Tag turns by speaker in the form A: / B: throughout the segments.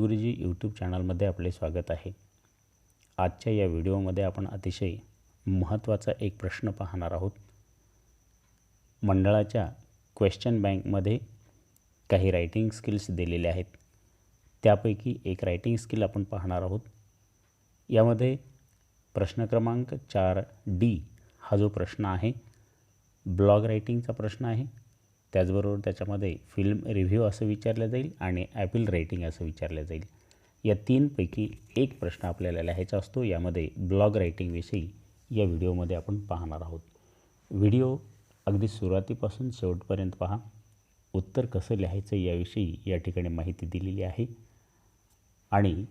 A: गुरुजी यूट्यूब चॅनलमध्ये आपले स्वागत आहे. आजच्या या व्हिडिओमध्ये आपण अतिशय महत्त्वाचा एक प्रश्न पाहणार आहोत. मंडळाच्या क्वेश्चन बँकमध्ये काही रायटिंग स्किल्स दिलेले आहेत. त्यापैकी एक रायटिंग स्किल आपण पाहणार आहोत. यामध्ये प्रश्न क्रमांक 4D हा जो प्रश्न आहे ब्लॉग रायटिंगचा प्रश्न आहे. त्याचबरोबर त्याच्यामध्ये फिल्म रिव्ह्यू असं विचारलं जाईल आणि ॲपल रेटिंग असं विचारलं जाईल. या तीनपैकी एक प्रश्न आपल्याला लिहायचा असतो. यामध्ये ब्लॉग रायटिंगविषयी या व्हिडिओमध्ये आपण पाहणार आहोत. व्हिडिओ अगदी सुरुवातीपासून शेवटपर्यंत पहा. उत्तर कसं लिहायचं याविषयी या ठिकाणी माहिती दिलेली आहे आणि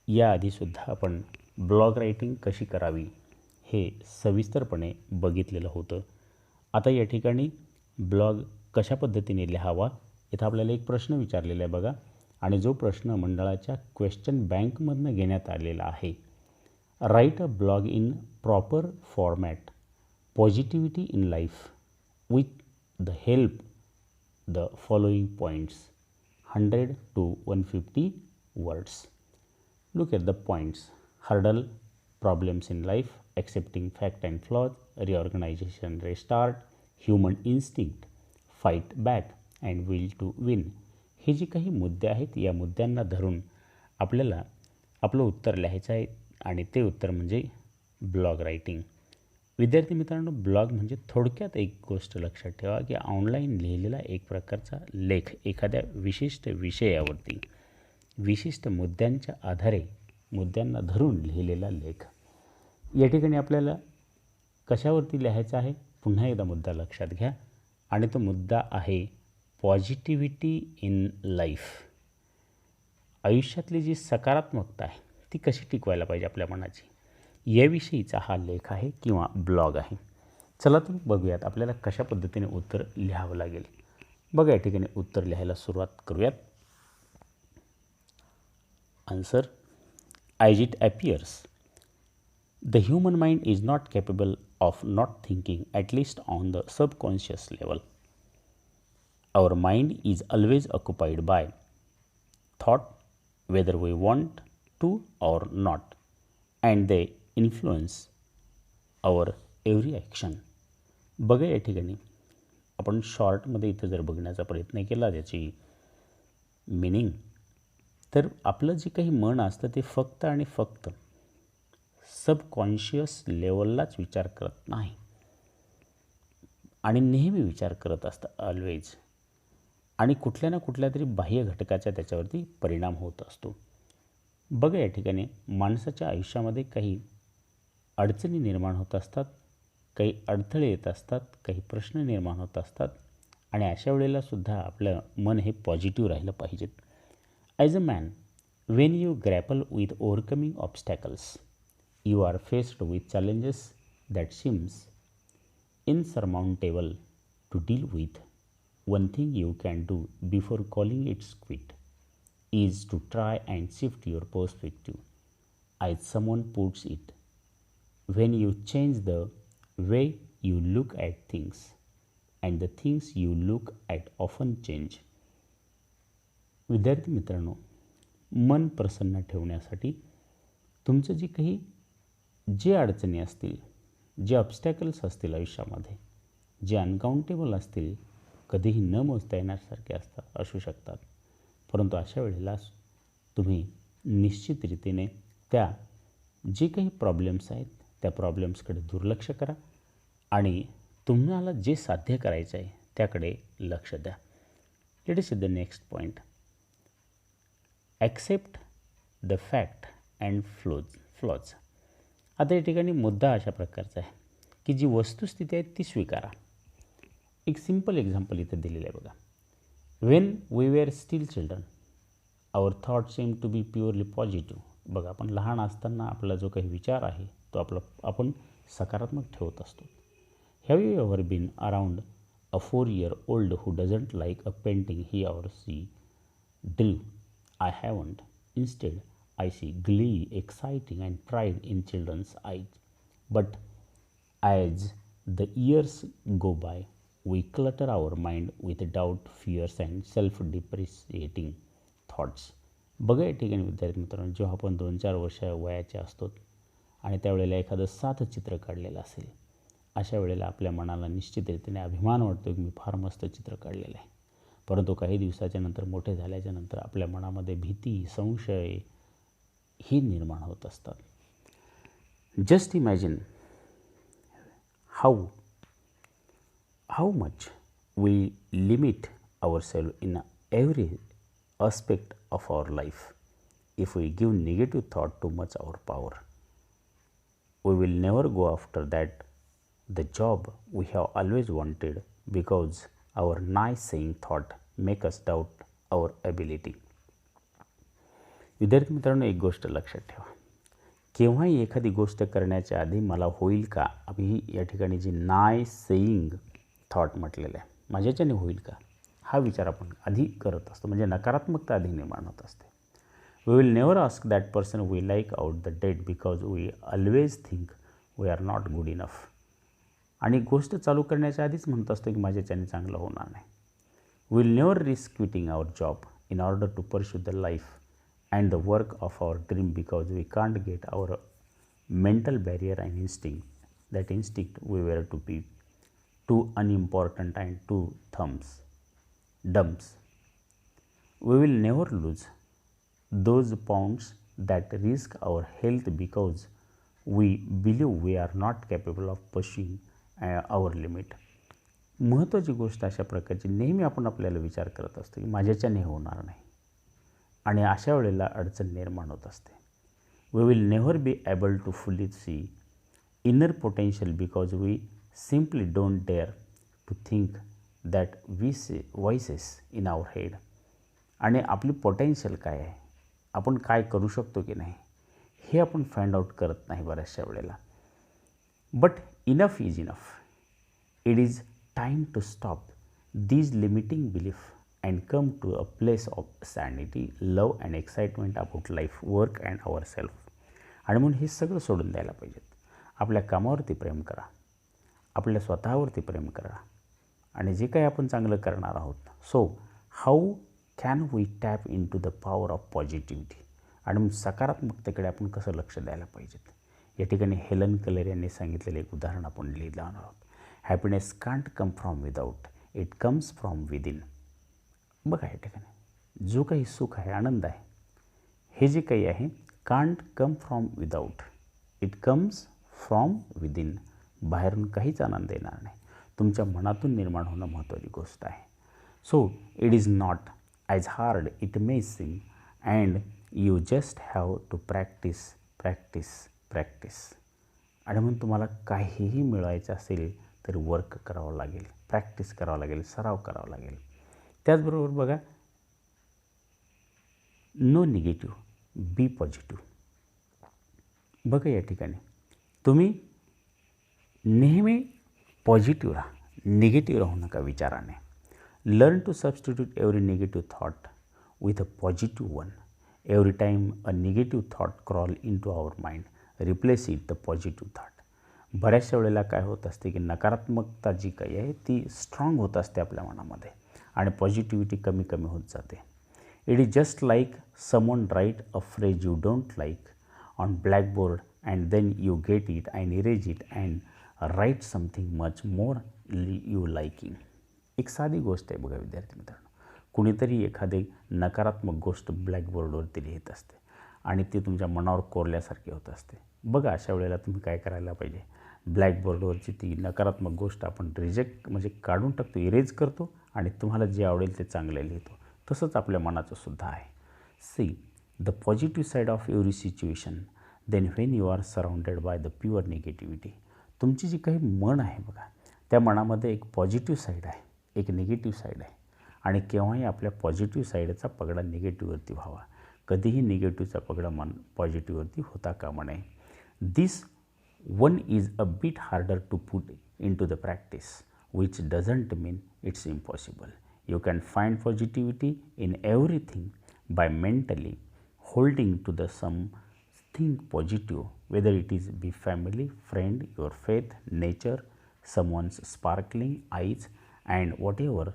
A: याआधीसुद्धा आपण ब्लॉग रायटिंग कशी करावी हे सविस्तरपणे बघितलेलं होतं. आता या ठिकाणी ब्लॉग कशा पद्धतीने लिहावा इथं आपल्याला एक प्रश्न विचारलेला आहे बघा. आणि जो प्रश्न मंडळाच्या क्वेश्चन बँकमधनं घेण्यात आलेला आहे. Right a blog in proper format, positivity in life with the help the following points, 100 to 150 words. Look at the points: hurdle, problems in life, accepting fact and flaws, reorganization, restart, human instinct, fight back and will to win. हे जे काही मुद्दे आहेत या मुद्द्यांना धरून आपल्याला आपलं उत्तर लिहायचं आहे आणि ते उत्तर म्हणजे ब्लॉग रायटिंग. विद्यार्थी मित्रांनो, ब्लॉग म्हणजे थोडक्यात एक गोष्ट लक्षात ठेवा की ऑनलाईन लिहिलेला एक प्रकारचा लेख, एखाद्या विशिष्ट विषयावरती विशिष्ट मुद्द्यांच्या आधारे मुद्द्यांना धरून लिहिलेला लेख. या ठिकाणी आपल्याला कशावरती लिहायचं आहे पुन्हा एकदा मुद्दा लक्षात घ्या आणि तो मुद्दा आहे पॉझिटिव्हिटी इन लाईफ. आयुष्यातली जी सकारात्मकता आहे ती कशी टिकवायला पाहिजे आपल्या मनाची, याविषयीचा हा लेख आहे किंवा ब्लॉग आहे. चला तर बघूयात आपल्याला कशा पद्धतीने उत्तर लिहावं लागेल. बघा या ठिकाणी उत्तर लिहायला सुरुवात करूयात. Answer: as it appears the human mind is not capable of not thinking, at least on the subconscious level. Our mind is always occupied by thought, whether we want to or not, and they influence our every action. बघा या ठिकाणी आपण शॉर्टमध्ये इथं जर बघण्याचा प्रयत्न केला त्याची मिनिंग, तर आपलं जे काही मन असतं ते फक्त आणि फक्त सबकॉन्शियस लेवललाच विचार करत नाही आणि नेहमी विचार करत असतं ऑलवेज, आणि कुठल्या ना कुठल्या तरी बाह्य घटकाचा त्याच्यावरती परिणाम होत असतो. बघा या ठिकाणी माणसाच्या आयुष्यामध्ये काही अडचणी निर्माण होत असतात, काही अडथळे येत असतात, काही प्रश्न निर्माण होत असतात आणि अशा वेळेलासुद्धा आपलं मन हे पॉझिटिव्ह राहिलं पाहिजेत. As a man, when you grapple with overcoming obstacles, you are faced with challenges that seems insurmountable to deal with. One thing you can do before calling it quit is to try and shift your perspective. As someone puts it, when you change the way you look at things, and the things you look at often change. विद्यार्थी मित्रांनो, मन प्रसन्न ठेवण्यासाठी तुमचं जे काही जे अडचणी असतील, जे ऑब्स्टॅकल्स असतील आयुष्यामध्ये, जे अनकाउंटेबल असतील, कधीही न मोजता येण्यासारखे असू शकतात, परंतु अशा वेळेला तुम्ही निश्चित रीतीने त्या जे काही प्रॉब्लेम्स आहेत त्या प्रॉब्लेम्सकडे दुर्लक्ष करा आणि तुम्हाला जे साध्य करायचं आहे त्याकडे लक्ष द्या. Let us see the next point: accept the fact and flaws. आता या ठिकाणी मुद्दा अशा प्रकारचा आहे की जी वस्तुस्थिती आहे ती स्वीकारा. एक सिम्पल एक्झाम्पल इथं दिलेलं आहे बघा. When we were still children, our thought same to be purely positive. बघा, आपण लहान असताना आपला जो काही विचार आहे तो आपण सकारात्मक ठेवत असतो. Have you ever been around a 4-year-old who doesn't like a painting he or she drew? I haven't. Instead, I see glee, exciting and pride in children's eyes. But as the years go by, we clutter our mind with doubt, fears and self-depreciating thoughts. बघा या ठिकाणी विद्यार्थी मित्रांनो, जेव्हा आपण 2-4 वर्ष वयाचे असतो आणि त्यावेळेला एखादं साधं चित्र काढलेलं असेल, अशा वेळेला आपल्या मनाला निश्चितरीतीने अभिमान वाटतो की मी फार मस्त चित्र काढलेलं आहे. परंतु काही दिवसाच्या नंतर, मोठे झाल्याच्या नंतर आपल्या मनामध्ये भीती, संशय ही निर्माण होत असतात. Just imagine how much we limit ourselves in every aspect of our life if we give negative thought too much our power. We will never go after the job we have always wanted because our nice-saying thought make us doubt our ability. विद्यार्थी मित्रांनो, एक गोष्ट लक्षात ठेवा, केव्हाही एखादी गोष्ट करण्याच्या आधी मला होईल का, आम्ही या ठिकाणी जी नाय-सेईंग थॉट म्हटलेलं आहे, माझ्याच्याने होईल का, हा विचार आपण आधी करत असतो. म्हणजे नकारात्मकता आधी निर्माण होत असते. We will never ask that person we like out the date because we always think we are not good enough. आणि गोष्ट चालू करण्याच्या आधीच म्हणत असतो की माझ्याच्याने चांगलं होणार नाही. We will never risk quitting our job in order to pursue the life and the work of our dream because we can't get our mental barrier and instinct. That instinct we were to be too unimportant and too dumps. We will never lose those pounds that risk our health because we believe we are not capable of pursuing our limit. महत्त्वाची गोष्ट अशा प्रकारची नेहमी आपण आपल्याला विचार करत असतो की माझ्याच्याने होणार नाही, आणि अशा वेळेला अडचण निर्माण होत असते. We will never be able to fully see inner potential because we simply don't dare to think that voices in our head. आणि आपली पोटेन्शियल काय आहे, आपण काय करू शकतो की नाही, हे आपण फाइंड आउट करत नाही बऱ्याचशा वेळेला. But enough is enough. It is time to stop these limiting belief and come to a place of sanity, love and excitement about life, work and ourselves. आणि म्हणून हे सगळं सोडून द्यायला पाहिजेत. आपल्या कामावरती प्रेम करा, आपल्या स्वतःवरती प्रेम करा, आणि जे काही आपण चांगलं करणार आहोत. So how can we tap into the power of positivity. आणि मग सकारात्मकतेकडे आपण कसं लक्ष द्यायला पाहिजेत. या ठिकाणी हेलन कलर यांनी सांगितलेलं एक उदाहरण आपण लिहिलं आहोत. Happiness can't come from without, it comes from within. बघा या ठिकाणी जो काही सुख आहे, आनंद आहे, हे जे काही आहे, can't come from without, it comes from within. बाहेरून काहीच आनंद येणार नाही, तुमच्या मनातून निर्माण होणं महत्त्वाची गोष्ट आहे. So it is not as hard it may seem and you just have to practice practice practice. आणि म्हणून तुम्हाला काहीही मिळवायचं असेल तर वर्क करावं लागेल, प्रॅक्टिस करावं लागेल, सराव करावा लागेल. त्याचबरोबर बघा, नो निगेटिव्ह, बी पॉझिटिव्ह. बघा या ठिकाणी तुम्ही नेहमी पॉझिटिव्ह राहा, निगेटिव्ह राहू नका विचाराने. Learn to substitute every negative thought with a positive one. Every time a negative thought crawl into our mind, replace it the positive thought. बऱ्याचशा वेळेला काय होत असते की नकारात्मकता जी काही आहे ती स्ट्रॉंग होत असते आपल्या मनामध्ये, आणि पॉझिटिव्हिटी कमी कमी होत जाते. It is just like someone write a phrase you don't like on blackboard and then you get it and erase it and write something much more you liking. एक साधी गोष्ट आहे बघा विद्यार्थी मित्रांनो, कुणीतरी एखादी नकारात्मक गोष्ट ब्लॅकबोर्डवरती लिहित असते आणि ती तुमच्या मनावर कोरल्यासारखी होत असते. बघा अशा वेळेला तुम्ही काय करायला पाहिजे, ब्लॅकबोर्डवरची ती नकारात्मक गोष्ट आपण रिजेक्ट म्हणजे काढून टाकतो, इरेज करतो, आणि तुम्हाला जे आवडेल ते चांगले लिहितो. तसंच आपल्या मनाचं सुद्धा आहे. See the positive side of every situation then when you are surrounded by the pure negativity. तुमची जी काही मन आहे बघा, त्या मनामध्ये एक पॉझिटिव्ह साईड आहे, एक निगेटिव्ह साईड आहे, आणि केव्हाही आपल्या पॉझिटिव्ह साईडचा पगडा निगेटिव्हवरती व्हावा. कधीही निगेटिव्हचा पगडा पॉझिटिव्हवरती होता कामा नये. दिस one is a bit harder to put into the practice, which doesn't mean it's impossible. You can find positivity in everything by mentally holding to the something positive, whether it is be family, friend, your faith, nature, someone's sparkling eyes, and whatever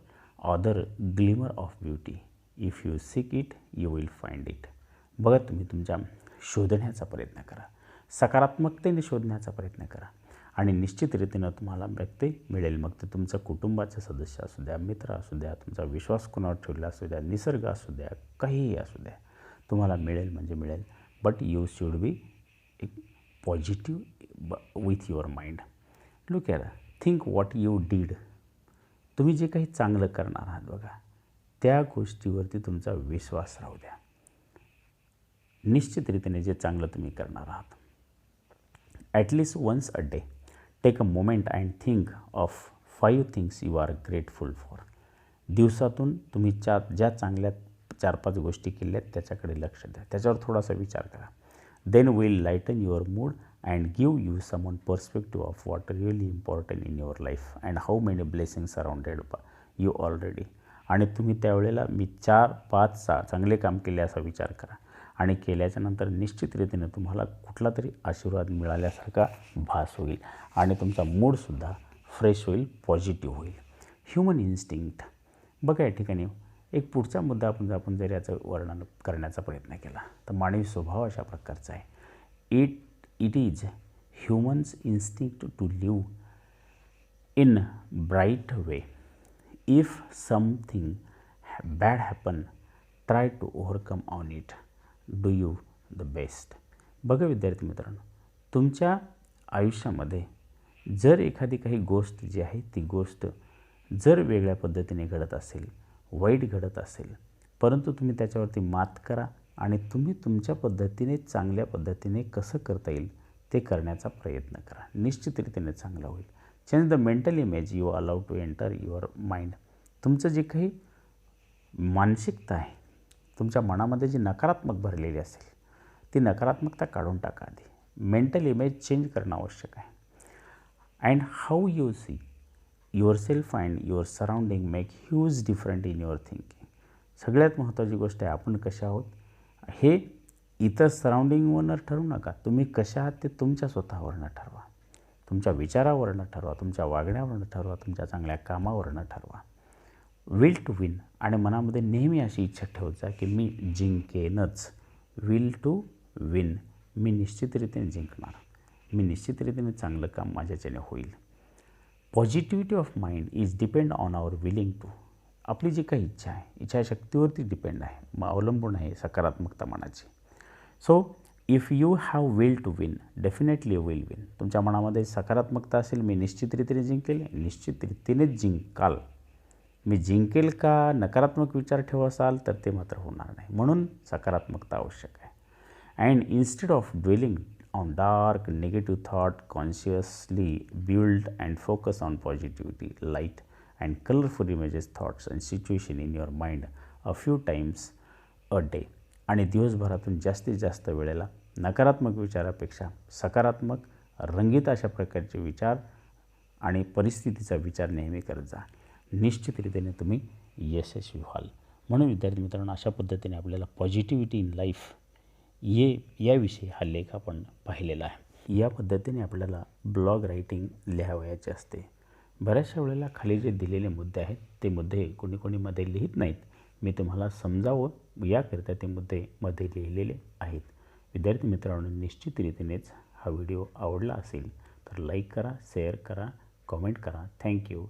A: other glimmer of beauty if you sick it you will find it. बघा, तुम्ही तुमच्या शोधण्याचा प्रयत्न करा, सकारात्मकतेने शोधण्याचा प्रयत्न करा आणि निश्चित रीतीनं तुम्हाला व्यक्ती मिळेल. मग ते तुमचं कुटुंबाचे सदस्य असू द्या, मित्र असू द्या, तुमचा विश्वास कोणावर ठेवला असू द्या, निसर्ग असू द्या, काहीही असू द्या, तुम्हाला मिळेल म्हणजे मिळेल. But you should be positive with your mind. Look at, think what you did. तुम्ही जे काही चांगलं करणार आहात बघा, त्या गोष्टीवरती तुमचा विश्वास राहू द्या. निश्चित रीतीने जे चांगलं तुम्ही करणार आहात, at least once a day take a moment and think of 5 things you are grateful for. दिवसातून तुम्ही ज्या चांगल्या 4-5 गोष्टी केल्या आहेत त्याच्याकडे लक्ष द्या, त्याच्यावर थोडासा विचार करा. Then will lighten your mood and give you some one perspective of what really important in your life and how many blessings surrounded you already. आणि तुम्ही त्यावेळेला मी 4-5 चांगले काम केले असा विचार करा आणि केल्याच्या नंतर निश्चित रीतीने तुम्हाला कुठला तरी आशीर्वाद मिळाल्यासारखा भास होईल आणि तुमचा मूडसुद्धा फ्रेश होईल, पॉझिटिव्ह होईल. Human instinct. बघा, या ठिकाणी एक पुढचा मुद्दा आपण जर याचं वर्णन करण्याचा प्रयत्न केला तर मानवी स्वभाव अशा प्रकारचा आहे. It is humans instinct to live in bright way. If something bad happen try to overcome on it. Do you the best. बघा विद्यार्थी मित्रांनो, तुमच्या आयुष्यामध्ये जर एखादी काही गोष्ट जी आहे ती गोष्ट जर वेगळ्या पद्धतीने घडत असेल, वाईट घडत असेल, परंतु तुम्ही त्याच्यावरती मात करा आणि तुम्ही तुमच्या पद्धतीने चांगल्या पद्धतीने कसं करता येईल ते करण्याचा प्रयत्न करा. निश्चित रीतीने चांगला होईल. Change the mental image you allowed to enter your mind. तुमचं जे काही मानसिकता आहे, तुमच्या मनामध्ये जी नकारात्मक भरलेली असेल ती नकारात्मकता काढून टाका. आधी मेंटल इमेज चेंज करणं आवश्यक आहे. And how you see yourself and your surrounding make huge different in your thinking. सगळ्यात महत्त्वाची गोष्ट आहे, आपण कशा आहोत हे इतर सराउंडिंगवरनं ठरवू नका. तुम्ही कशा आहात ते तुमच्या स्वतःवरनं ठरवा, तुमच्या विचारावरनं ठरवा, तुमच्या वागण्यावरनं ठरवा, तुमच्या चांगल्या कामावरनं ठरवा. Will to win. आणि मनामध्ये नेहमी अशी इच्छा ठेवत जा की मी जिंकेनच. Will to win. मी निश्चितरीतीने जिंकणार, मी निश्चितरीतीने चांगलं काम माझ्याच्याने होईल. Positivity of mind is depend on our willing to. आपली जी काही इच्छा आहे, इच्छाशक्तीवरती डिपेंड आहे, मग अवलंबून आहे सकारात्मकता मनाची. So if you have will to win definitely you will win. तुमच्या मनामध्ये सकारात्मकता असेल, मी निश्चितरीतीने जिंकेल, निश्चितरीतीनेच जिंकाल. मी जिंकेल का नकारात्मक विचार ठेवासाल तर ते मात्र होणार नाही. म्हणून सकारात्मकता आवश्यक आहे. And instead of dwelling on dark negative thought, consciously build and focus on positivity, light and colorful images, thoughts and situation in your mind a few times a day. आणि दिवसभरातून जास्तीत जास्त वेळेला नकारात्मक विचारापेक्षा सकारात्मक रंगीत अशा प्रकारचे विचार आणि परिस्थितीचा विचार नेहमी करत जा. निश्चितरीतीने तुम्ही यशस्वी व्हाल. म्हणून विद्यार्थी मित्रांनो, अशा पद्धतीने आपल्याला पॉझिटिव्हिटी इन लाईफ याविषयी हा लेख आपण पाहिलेला आहे. या पद्धतीने आपल्याला ब्लॉग रायटिंग लिहावयाचे असते. बऱ्याचशा वेळेला खाली जे दिलेले मुद्दे आहेत ते मुद्दे कोणी मध्ये लिहित नाहीत. मी तुम्हाला समजावं याकरिता ते मुद्दे मध्ये लिहिलेले आहेत. विद्यार्थी मित्रांनो, निश्चितरीतीनेच हा व्हिडिओ आवडला असेल तर लाईक करा, शेअर करा, कॉमेंट करा. थँक्यू.